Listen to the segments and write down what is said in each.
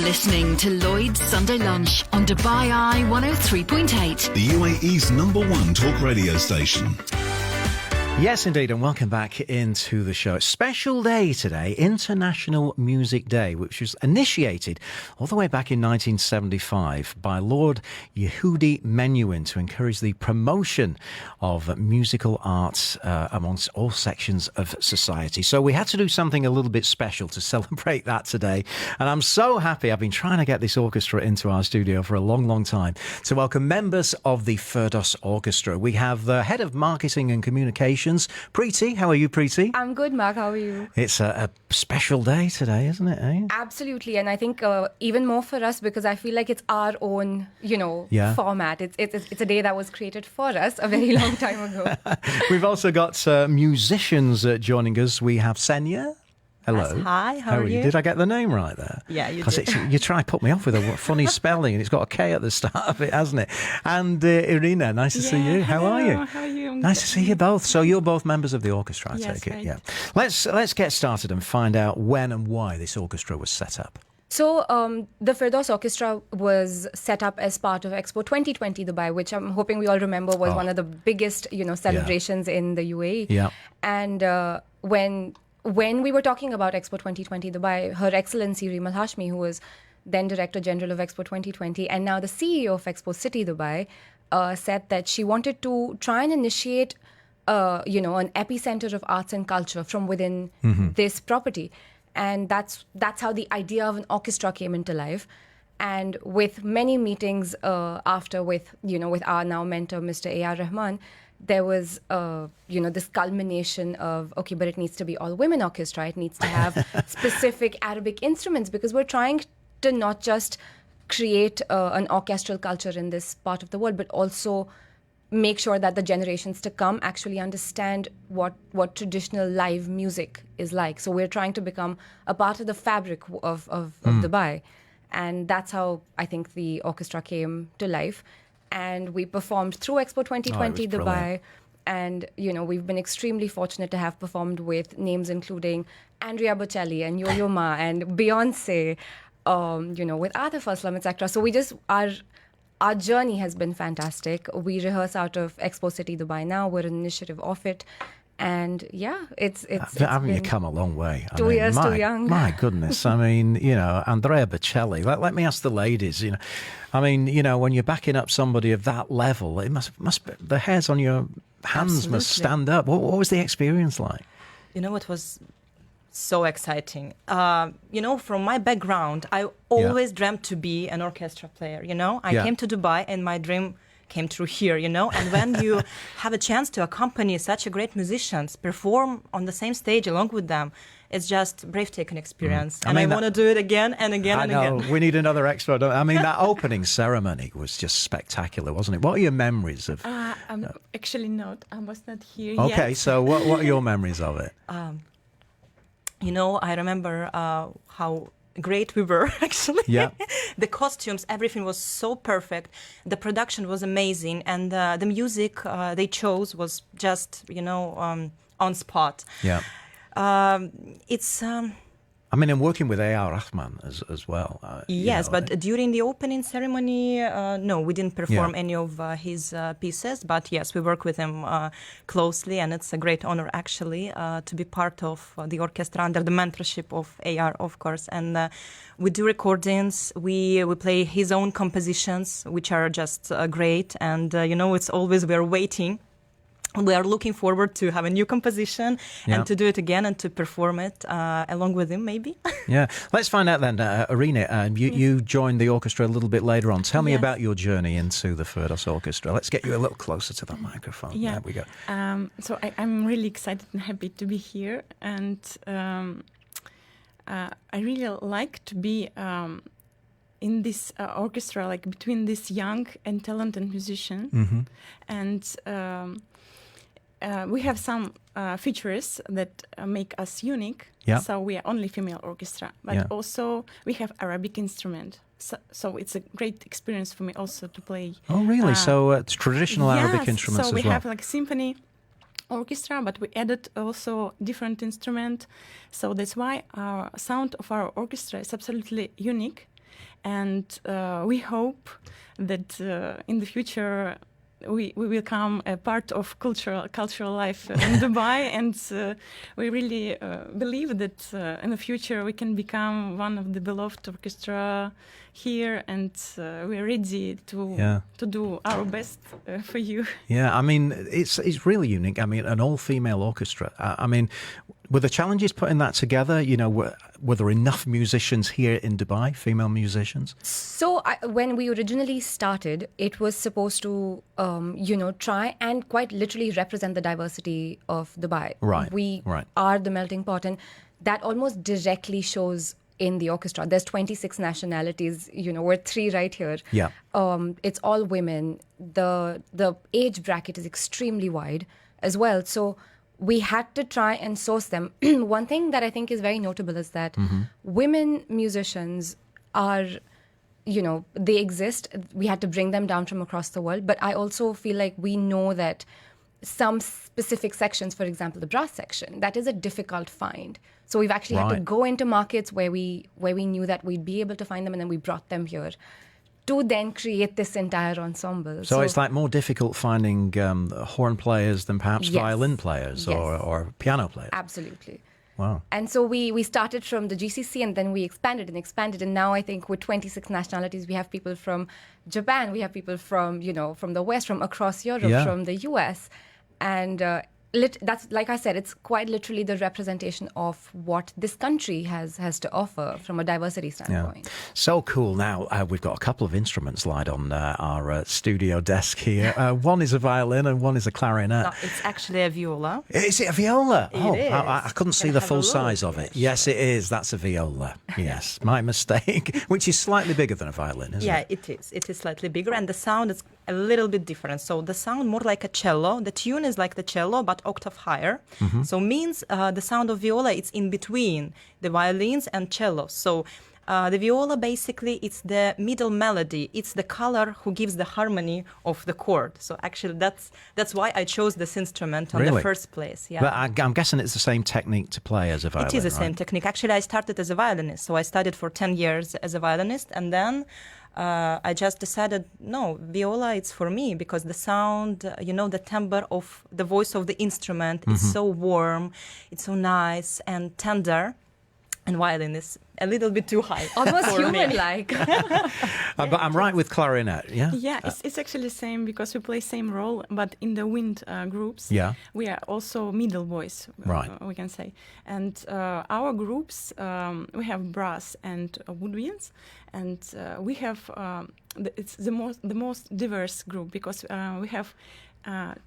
You're listening to Lloyd's Sunday Lunch on Dubai Eye 103.8. The UAE's #1 talk radio station. Yes, indeed, and welcome back into the show. Special day today, International Music Day, which was initiated all the way back in 1975 by Lord Yehudi Menuhin to encourage the promotion of musical arts amongst all sections of society. So we had to do something a little bit special to celebrate that today. And I'm so happy. I've been trying to get this orchestra into our studio for a long, long time to welcome members of the Firdaus Orchestra. We have the Head of Marketing and Communications, Preeti. How are you, Preeti? I'm good, Mark. How are you? It's a special day today, isn't it? Eh? Absolutely. And I think even more for us because I feel like it's our own, format. It's a day that was created for us a very long time ago. We've also got musicians joining us. We have Senya. Hello. Yes, hi, how are you? Did I get the name right there? Yeah, you did. You try to put me off with a funny spelling and it's got a K at the start of it, hasn't it? And Irina, nice to see you. How are you? How are you? Nice to see you both. So you're both members of the orchestra, I take it. Right. Yeah. Let's get started and find out when and why this orchestra was set up. So the Firdaus Orchestra was set up as part of Expo 2020 Dubai, which I'm hoping we all remember was one of the biggest, celebrations in the UAE. Yeah. And when we were talking about Expo 2020 Dubai, Her Excellency Rimal Hashmi, who was then Director General of Expo 2020 and now the CEO of Expo City Dubai, said that she wanted to try and initiate, an epicenter of arts and culture from within this property. And that's how the idea of an orchestra came into life. And with many meetings after with our now mentor, Mr. A.R. Rahman, there was, this culmination of, okay, but it needs to be all-women orchestra. It needs to have specific Arabic instruments because we're trying to not just create an orchestral culture in this part of the world, but also make sure that the generations to come actually understand what traditional live music is like. So we're trying to become a part of the fabric of Dubai. And that's how I think the orchestra came to life. And we performed through Expo 2020 Dubai. And, we've been extremely fortunate to have performed with names including Andrea Bocelli and Yo-Yo Ma and Beyonce, with Atif Aslam, etc. So our journey has been fantastic. We rehearse out of Expo City Dubai now. We're an initiative of it. And it's haven't you come a long way? 2 years too young. My goodness. I mean, Andrea Bocelli. Let me ask the ladies, when you're backing up somebody of that level, it must be, the hairs on your hands must stand up. What was the experience like? It was so exciting. From my background, I always dreamt to be an orchestra player, I came to Dubai and my dream came true here, and when you have a chance to accompany such a great musicians, perform on the same stage along with them, it's just breathtaking experience. And I want to do it again and again and again. We need another extra. That opening ceremony was just spectacular, wasn't it? What are your memories of? Actually not. I was not here yet. Okay, so what are your memories of it? I remember how great we were, actually. Yeah. The costumes, everything was so perfect. The production was amazing. And the music they chose was just, on spot. Yeah. And working with A.R. Rahman as well. Yes, but during the opening ceremony, no, we didn't perform any of his pieces. But yes, we work with him closely, and it's a great honor, actually, to be part of the orchestra under the mentorship of A.R., of course. And we do recordings. We play his own compositions, which are just great. And, it's always we're waiting. We are looking forward to have a new composition and to do it again and to perform it along with him, maybe. Yeah. Let's find out then, Irina, you joined the orchestra a little bit later on. Tell me about your journey into the Firdaus Orchestra. Let's get you a little closer to the microphone. Yeah. There we go. So I'm really excited and happy to be here. And I really like to be in this orchestra, like between this young and talented musician. Mm-hmm. And we have some features that make us unique. Yeah. So we are only female orchestra, but also we have Arabic instrument. So it's a great experience for me also to play. Oh, really? So it's traditional Arabic instruments as well. So we have like symphony orchestra, but we added also different instrument. So that's why our sound of our orchestra is absolutely unique. and we hope that in the future we become a part of cultural life in Dubai, and we really believe that in the future we can become one of the beloved orchestra here, and we're ready to do our best for you. Yeah, I mean, it's really unique. I mean, an all-female orchestra. I mean, were the challenges putting that together? You know, were there enough musicians here in Dubai, female musicians? So when we originally started, it was supposed to, try and quite literally represent the diversity of Dubai. Right. We are the melting pot, and that almost directly shows in the orchestra. There's 26 nationalities. We're 3 right here. Yeah. It's all women. The age bracket is extremely wide as well. So we had to try and source them. One thing that I think is very notable is that women musicians are, they exist. We had to bring them down from across the world. But I also feel like we know that some specific sections, for example, the brass section, that is a difficult find. So we've actually had to go into markets where we knew that we'd be able to find them, and then we brought them here to then create this entire ensemble. So it's like more difficult finding horn players than perhaps violin players or piano players. Absolutely. Wow. And so we started from the GCC, and then we expanded, and now I think with 26 nationalities, we have people from Japan, we have people from, from the West, from across Europe, from the US. And that's, like I said, it's quite literally the representation of what this country has to offer from a diversity standpoint. Yeah. So cool. Now, we've got a couple of instruments lied on our studio desk here. One is a violin and one is a clarinet. No, it's actually a viola. Is it a viola? It is. I couldn't see the full size of it. Yes, it is. That's a viola. Yes, my mistake, which is slightly bigger than a violin, isn't it? Yeah, it is. It is slightly bigger, and the sound is a little bit different. So the sound more like a cello. The tune is like the cello, but octave higher. So means the sound of viola, it's in between the violins and cellos. So the viola basically, it's the middle melody. It's the color who gives the harmony of the chord. So actually that's why I chose this instrument on the first place. Yeah. But I'm guessing it's the same technique to play as a violin. It is the same technique. Actually, I started as a violinist. So I studied for 10 years as a violinist, and then I just decided, no, viola, it's for me, because the sound, the timbre of the voice of the instrument is so warm, it's so nice and tender, and violin is a little bit too high. Almost human-like. But I'm right with clarinet, yeah? Yeah, it's actually the same, because we play same role, but in the wind groups, we are also middle voice, we can say. And our groups, we have brass and woodwinds, and we have, it's the most diverse group, because we have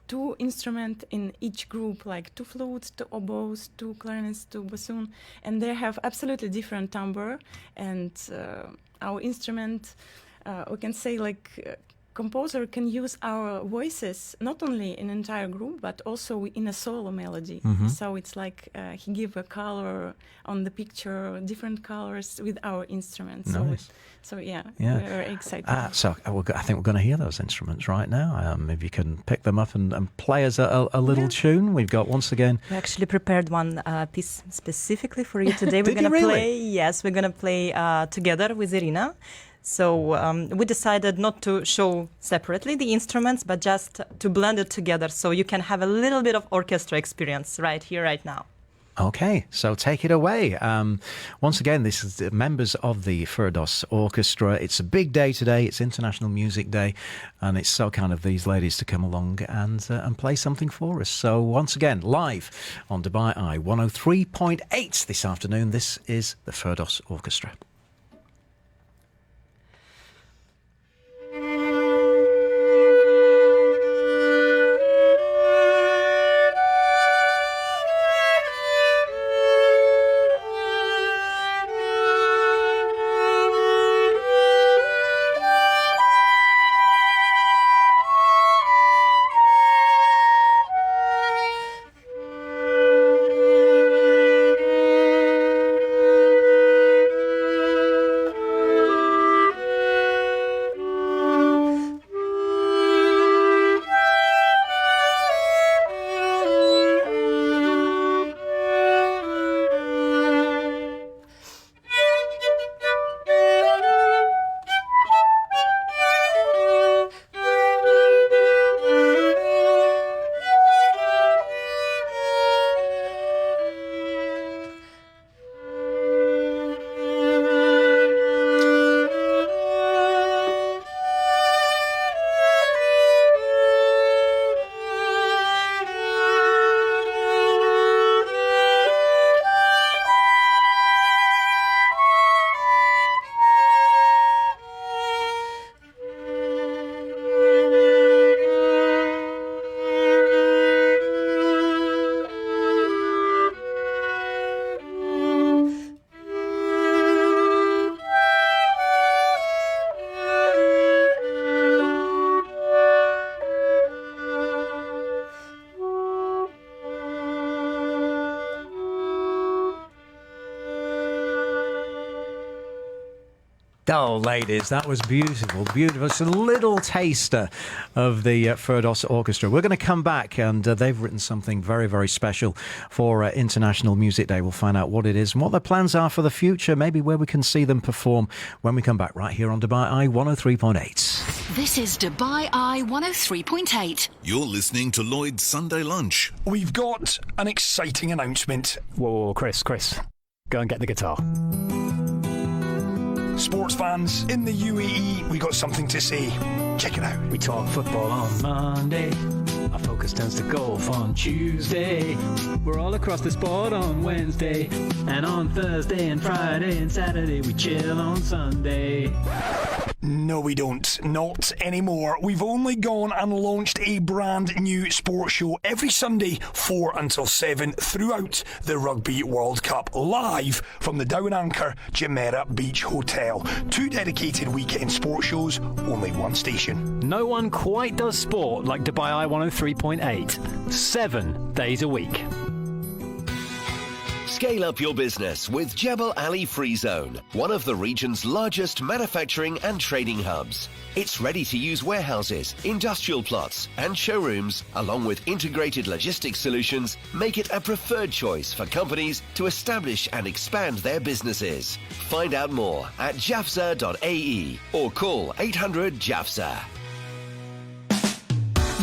2 instruments in each group, like 2 flutes, 2 oboes, 2 clarinets, 2 bassoon, and they have absolutely different timbre. And our instrument, we can say, composer can use our voices not only in entire group but also in a solo melody. So it's like he give a color on the picture, different colors with our instruments. Nice. So we're very excited. So I think we're going to hear those instruments right now. If you can pick them up and play us a little tune. We've got, once again, we actually prepared one piece specifically for you today. We're going to play. Yes, we're going to play together with Irina. So we decided not to show separately the instruments, but just to blend it together, so you can have a little bit of orchestra experience right here, right now. Okay, so take it away. Once again, this is the members of the Firdaus Orchestra. It's a big day today. It's International Music Day, and it's so kind of these ladies to come along and play something for us. So once again, live on Dubai Eye 103.8 this afternoon, this is the Firdaus Orchestra. Oh, ladies, that was beautiful, beautiful. It's a little taster of the Firdaus Orchestra. We're going to come back, and they've written something very, very special for International Music Day. We'll find out what it is and what their plans are for the future, maybe where we can see them perform when we come back right here on Dubai Eye 103.8. This is Dubai Eye 103.8. You're listening to Lloyd's Sunday Lunch. We've got an exciting announcement. Whoa, Chris, go and get the guitar. Sports fans in the UAE, we got something to say. Check it out. We talk football on Monday. Our focus turns to golf on Tuesday. We're all across the sport on Wednesday. And on Thursday and Friday and Saturday we chill on Sunday. No, we don't. Not anymore. We've only gone and launched a brand new sports show every Sunday, 4 until 7, throughout the Rugby World Cup, live from the Down Anchor Jumeirah Beach Hotel. 2 dedicated weekend sports shows, only 1 station. No one quite does sport like Dubai Eye 103.8. 7 days a week. Scale up your business with Jebel Ali Free Zone, one of the region's largest manufacturing and trading hubs. Its ready-to-use warehouses, industrial plots and showrooms, along with integrated logistics solutions, make it a preferred choice for companies to establish and expand their businesses. Find out more at jafza.ae or call 800 JAFZA.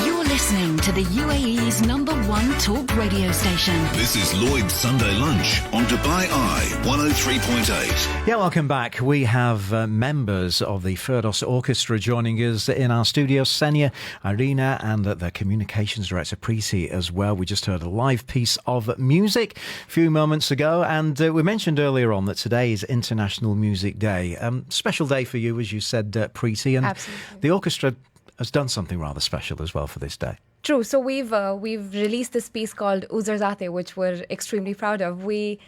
You're listening to the UAE's #1 talk radio station. This is Lloyd's Sunday Lunch on Dubai Eye 103.8. Yeah, welcome back. We have members of the Firdaus Orchestra joining us in our studio, Senya, Irina, and the communications director, Preeti, as well. We just heard a live piece of music a few moments ago, and we mentioned earlier on that today is International Music Day. Special day for you, as you said, Preeti, and Absolutely. the orchestra has done something rather special as well for this day. True. So we've released this piece called Uzarzate, which we're extremely proud of. We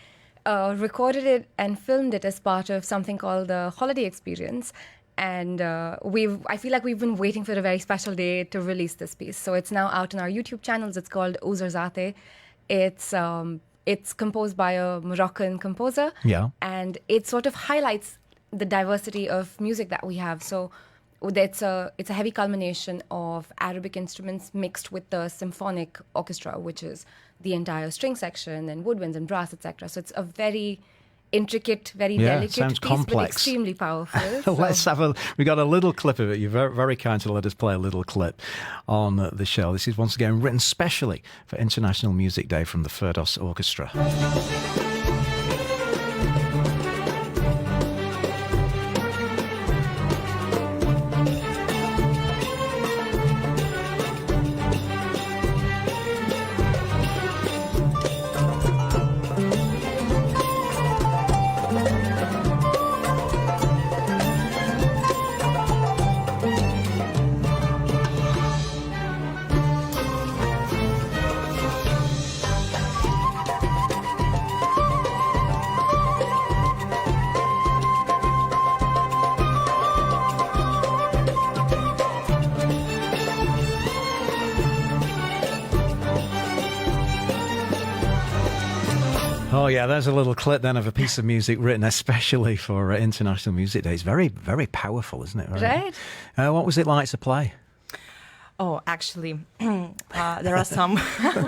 recorded it and filmed it as part of something called the Holiday Experience. And I feel like we've been waiting for a very special day to release this piece. So it's now out on our YouTube channels. It's called Uzarzate. It's composed by a Moroccan composer. Yeah. And it sort of highlights the diversity of music that we have. So it's a heavy culmination of Arabic instruments mixed with the symphonic orchestra, which is the entire string section and woodwinds and brass, etc. So it's a very intricate, very delicate sounds piece, complex. but extremely powerful. Let's have we got a little clip of it. You're very, very kind to let us play a little clip on the show. This is once again written specially for International Music Day from the Firdaus Orchestra. Oh, yeah, there's a little clip then of a piece of music written especially for International Music Day. It's very, very powerful, isn't it? Right. What was it like to play? Oh, actually, there are some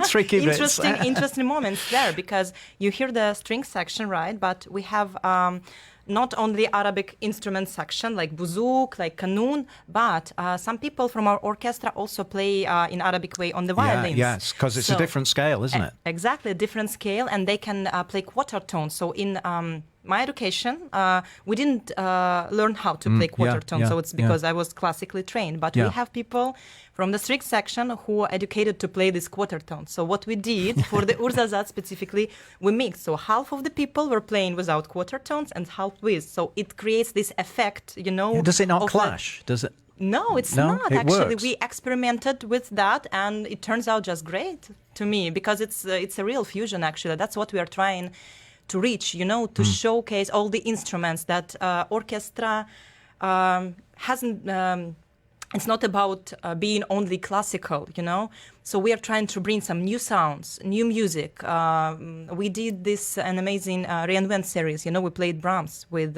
tricky interesting moments there, because you hear the string section, right? But we have not only Arabic instrument section like buzouk, like kanun, but some people from our orchestra also play in Arabic way on the violins. Yes, because it's a different scale, isn't it? Exactly, a different scale, and they can play quarter tones. So in my education, we didn't learn how to play quarter tone, so it's because I was classically trained. But we have people from the strict section who are educated to play this quarter tone. So what we did for the Urzazat specifically, we mixed. So half of the people were playing without quarter tones and half with. So it creates this effect, you know. Does it not clash? Does it? No, it's not. It actually, works. we experimented with that, and it turns out just great to me, because it's a real fusion. Actually, that's what we are trying to reach, you know, to showcase all the instruments that orchestra hasn't it's not about being only classical, you know. So we are trying to bring some new sounds, new music. We did an amazing Reinvent series. You know, we played Brahms with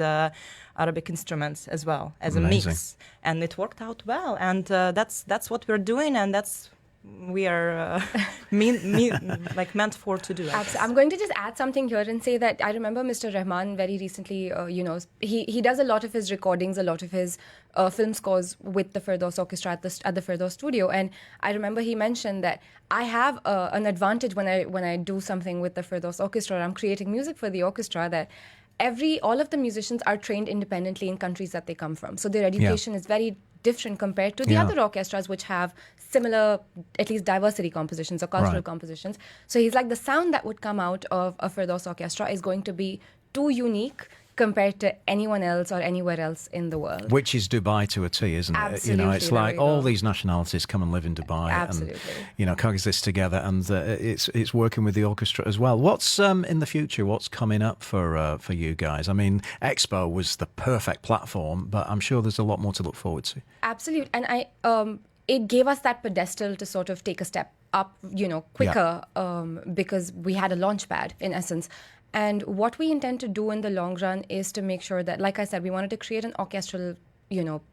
Arabic instruments as well as a mix, and it worked out well. And that's what we're doing, and that's we are meant for to do. Absolutely. I'm going to just add something here and say that I remember Mr. Rahman very recently, he does a lot of his recordings, a lot of his film scores with the Firdaus Orchestra at the Firdaus studio. And I remember he mentioned that I have an advantage when I do something with the Firdaus Orchestra. I'm creating music for the orchestra that all of the musicians are trained independently in countries that they come from. So their education is very different compared to the other orchestras which have similar, at least diversity compositions or cultural compositions. So he's like, the sound that would come out of a Firdaus Orchestra is going to be too unique compared to anyone else or anywhere else in the world. Which is Dubai to a T, isn't it? Absolutely. You know, it's like all these nationalities come and live in Dubai and, coexist together, and it's working with the orchestra as well. What's in the future? What's coming up for you guys? I mean, Expo was the perfect platform, but I'm sure there's a lot more to look forward to. Absolutely. And it gave us that pedestal to sort of take a step up, quicker, because we had a launch pad, in essence. And what we intend to do in the long run is to make sure that, like I said, we wanted to create an orchestral,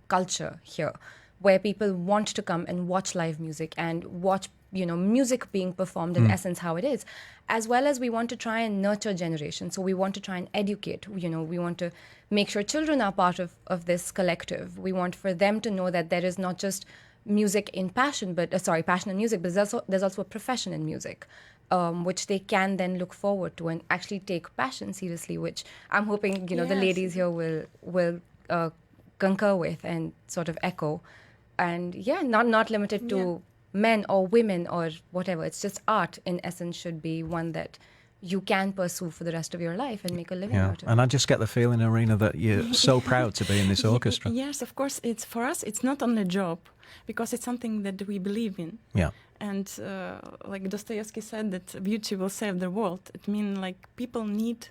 culture here where people want to come and watch live music and watch, music being performed in essence how it is, as well as we want to try and nurture generation. So we want to try and educate, we want to make sure children are part of this collective. We want for them to know that there is not just music in passion, passion in music, but there's also a profession in music. Which they can then look forward to and actually take passion seriously, which I'm hoping, the ladies here will concur with and sort of echo. And not limited to men or women or whatever. It's just art, in essence, should be one that you can pursue for the rest of your life and make a living out of it. And I just get the feeling, Irina, that you're so proud to be in this orchestra. Yes, of course. For us, it's not only a job, because it's something that we believe in. Yeah. And like Dostoevsky said, that beauty will save the world. It means like people need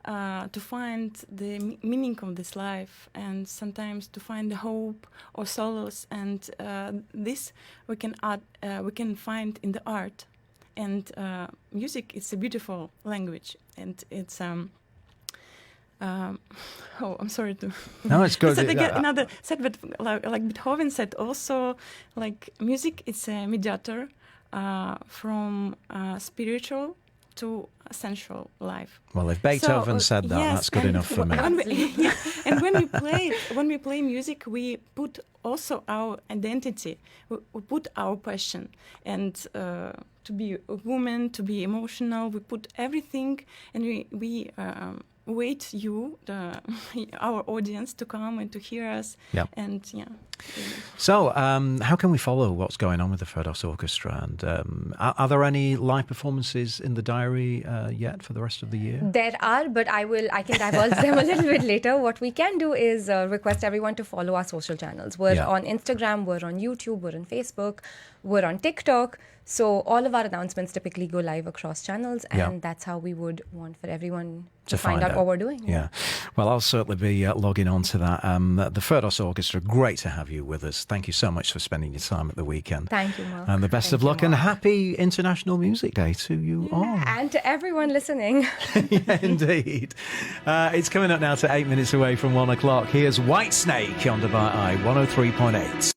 to find the meaning of this life, and sometimes to find the hope or solace. And this we can find in the art. And music is a beautiful language, and it's I'm sorry to. No, it's good. Another said, but like Beethoven said, also like music is a mediator from spiritual to sensual life. Well, if Beethoven said that, that's good enough for me. And when we play music, we put also our identity. We put our passion, and to be a woman, to be emotional, we put everything, and we wait our audience to come and to hear us. Yeah. And So, how can we follow what's going on with the Firdaus Orchestra? And are there any live performances in the diary yet for the rest of the year? There are, but I can divulge them a little bit later. What we can do is request everyone to follow our social channels. We're on Instagram, we're on YouTube, we're on Facebook, we're on TikTok. So all of our announcements typically go live across channels, and that's how we would want for everyone to find out what we're doing. Yeah. Well, I'll certainly be logging on to that. The Firdaus Orchestra, great to have you with us. Thank you so much for spending your time at the weekend. Thank you, Mark. And the best of luck, and happy International Music Day to you all. And to everyone listening. Yeah, indeed. It's coming up now to 8 minutes away from 1 o'clock. Here's Whitesnake on Dubai 103.8.